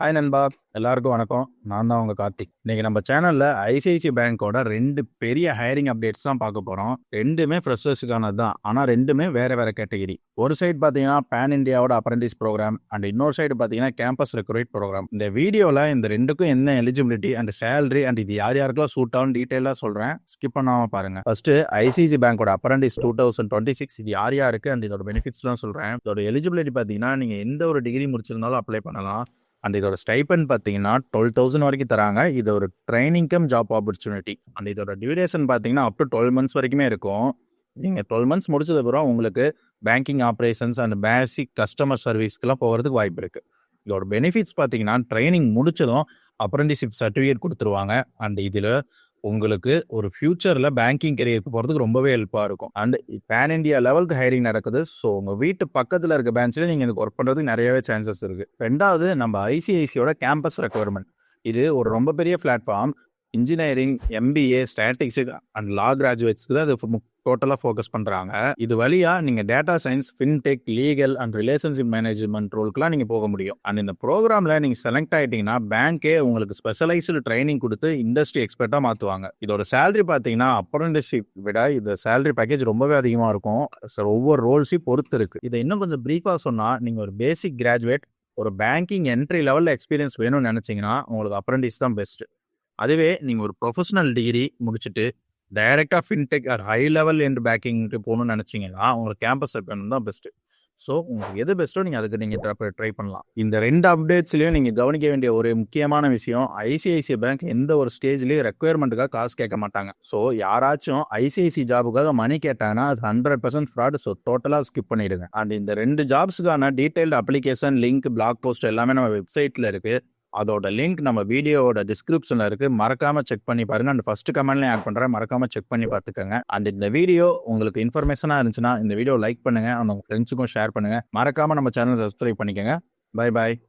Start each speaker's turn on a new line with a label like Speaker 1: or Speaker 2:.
Speaker 1: Hi நண்பா, எல்லாருக்கும் வணக்கம். நான் தான் உங்க கார்த்திக். இன்னைக்கு நம்ம சேனல்ல ஐசிஐசிஐ பேங்கோட 2 பெரிய ஹையரிங் அப்டேட்ஸ் தான் பார்க்க போறோம். 2மே ஃப்ரெஷர்ஸுக்கானது தான். ஆனா 2மே வேற வேற கேட்டகரி. ஒரு சைடு பார்த்தீங்கன்னா பேன் இந்தியாவோட அப்ரெண்டிஸ் ப்ரோக்ராம் அண்ட் இன்னொரு சைடு பார்த்தீங்கன்னா கேம்பஸ் ரெக்ரூட் ப்ரோக்ராம். இந்த வீடியோவில் இந்த ரெண்டுக்கும் என்ன எலிஜிபிலிட்டி அண்ட் சேலரி அண்ட் இது யார் யாருக்கெல்லாம் சூட் ஆகும் டீட்டெயிலாக சொல்றேன். ஸ்கிப் பண்ணாம பாருங்க. ஃபர்ஸ்ட் ஐசிஐசிஐ பேங்கோட அப்ரெண்டிஸ் 2026 இது யார் யாருக்கு அண்ட் இதோட பெனிஃபிட்ஸ் தான் சொல்றேன். இதோட எலிஜிபிலிட்டி பார்த்தீங்கன்னா நீங்க எந்த ஒரு டிகிரி முடிச்சிருந்தாலும் அப்ளை பண்ணலாம். அண்ட் இதோட ஸ்டைபன் பார்த்தீங்கன்னா 12,000 வரைக்கும் தராங்க. இது ஒரு training come job opportunity. And இதோட டியூரேஷன் பார்த்தீங்கன்னா அப் டு 12 months வரைக்குமே இருக்கும். நீங்கள் 12 months முடிச்சது அப்புறம் உங்களுக்கு banking operations and basic customer சர்வீஸ்க்குலாம் போகிறதுக்கு வாய்ப்பு இருக்குது. இதோட பெனிஃபிட்ஸ் பார்த்தீங்கன்னா ட்ரைனிங் முடிச்சதும் அப்ரெண்டிஸ்ஷிப் சர்டிஃபிகேட் கொடுத்துருவாங்க. அண்ட் இதில் உங்களுக்கு ஒரு ஃபியூச்சரில் பேங்கிங் கெரியருக்கு போகிறதுக்கு ரொம்பவே ஹெல்ப்பாக இருக்கும். அண்ட் பேன் இந்தியா லெவலுக்கு ஹைரிங் நடக்குது. ஸோ உங்கள் வீட்டு பக்கத்தில் இருக்க பேங்க்ஸில் நீங்கள் இதுக்கு ஒர்க் பண்ணுறதுக்கு நிறையவே சான்சஸ் இருக்குது. ரெண்டாவது நம்ம ஐசிஐசியோட கேம்பஸ் ரெக்குவயர்மெண்ட். இது ஒரு ரொம்ப பெரிய platform. Engineering, MBA, statistics and law கிராஜுவேட்ஸ்க்கு தான் இது டோட்டலாக ஃபோக்கஸ் பண்ணுறாங்க. இது வழியாக நீங்கள் data science, fintech, legal and relationship management ரோலுக்குலாம் நீங்கள் போக முடியும். அண்ட் இந்த ப்ரோக்ராமில் நீங்கள் செலக்ட் ஆகிட்டீங்கன்னா பேங்கே உங்களுக்கு ஸ்பெஷலைஸ்டு ட்ரைனிங் கொடுத்து இண்டஸ்ட்ரி எக்ஸ்பர்ட்டாக மாற்றுவாங்க. இதோட சேலரி பார்த்தீங்கன்னா அப்ரெண்டிஸ்ஷிப் விட இந்த சேலரி பேக்கேஜ் ரொம்பவே அதிகமாக இருக்கும். ஒவ்வொரு ரோல்ஸையும் பொறுத்து இருக்குது. இதை இன்னும் கொஞ்சம் ப்ரீஃபாக சொன்னால், நீங்கள் ஒரு பேசிக் கிராஜுவேட் ஒரு பேங்கிங் என்ட்ரி லெவலில் எக்ஸ்பீரியன்ஸ் வேணும்னு நினச்சிங்கன்னா உங்களுக்கு அப்ரெண்டிஸ் தான் பெஸ்ட்டு. அதுவே நீங்கள் ஒரு ப்ரொஃபஷனல் டிகிரி முடிச்சுட்டு டைரெக்டாக fintech or high level end பேங்கிங்க்கு போகணும்னு நினச்சிங்கன்னா உங்களுக்கு கேம்பஸ் ரெக்குவயர்மெண்ட் தான் பெஸ்ட்டு. ஸோ உங்களுக்கு எது பெஸ்ட்டோ நீங்கள் அதுக்கு நீங்கள் ட்ரை பண்ணலாம். இந்த 2 அப்டேட்ஸ்லையும் நீங்கள் கவனிக்க வேண்டிய ஒரு முக்கியமான விஷயம், ஐசிஐசிஐ பேங்க் எந்த ஒரு ஸ்டேஜ்லேயும் ரெக்குவயர்மெண்ட்டுக்காக காசு கேட்க மாட்டாங்க. ஸோ யாராச்சும் ஐசிஐசி ஜாபுக்காக மணி கேட்டாங்கன்னா அது 100% ஃப்ராட். ஸோ டோட்டலாக ஸ்கிப் பண்ணிடுங்க. அண்ட் இந்த 2 ஜாப்ஸுக்கான detailed application link, blog post எல்லாமே நம்ம வெப்சைட்டில் இருக்குது. அதோட லிங்க் நம்ம வீடியோவோட டிஸ்கிரிப்ஷனில் இருக்குது. மறக்காமல் செக் பண்ணி பாருங்கள். அண்ட் ஃபஸ்ட்டு கமெண்ட்லேயும் ஆட் பண்ணுறேன், மறக்காமல் செக் பண்ணி பார்த்துக்கோங்க. அண்ட் இந்த வீடியோ உங்களுக்கு இன்ஃபர்மேஷனாக இருந்துச்சுன்னா இந்த வீடியோ லைக் பண்ணுங்கள். அண்ட் உங்கள் ஃப்ரெண்ட்ஸுக்கும் ஷேர் பண்ணுங்கள். மறக்காமல் நம்ம சேனல் சப்ஸ்கிரைப் பண்ணிக்கோங்க. Bye bye.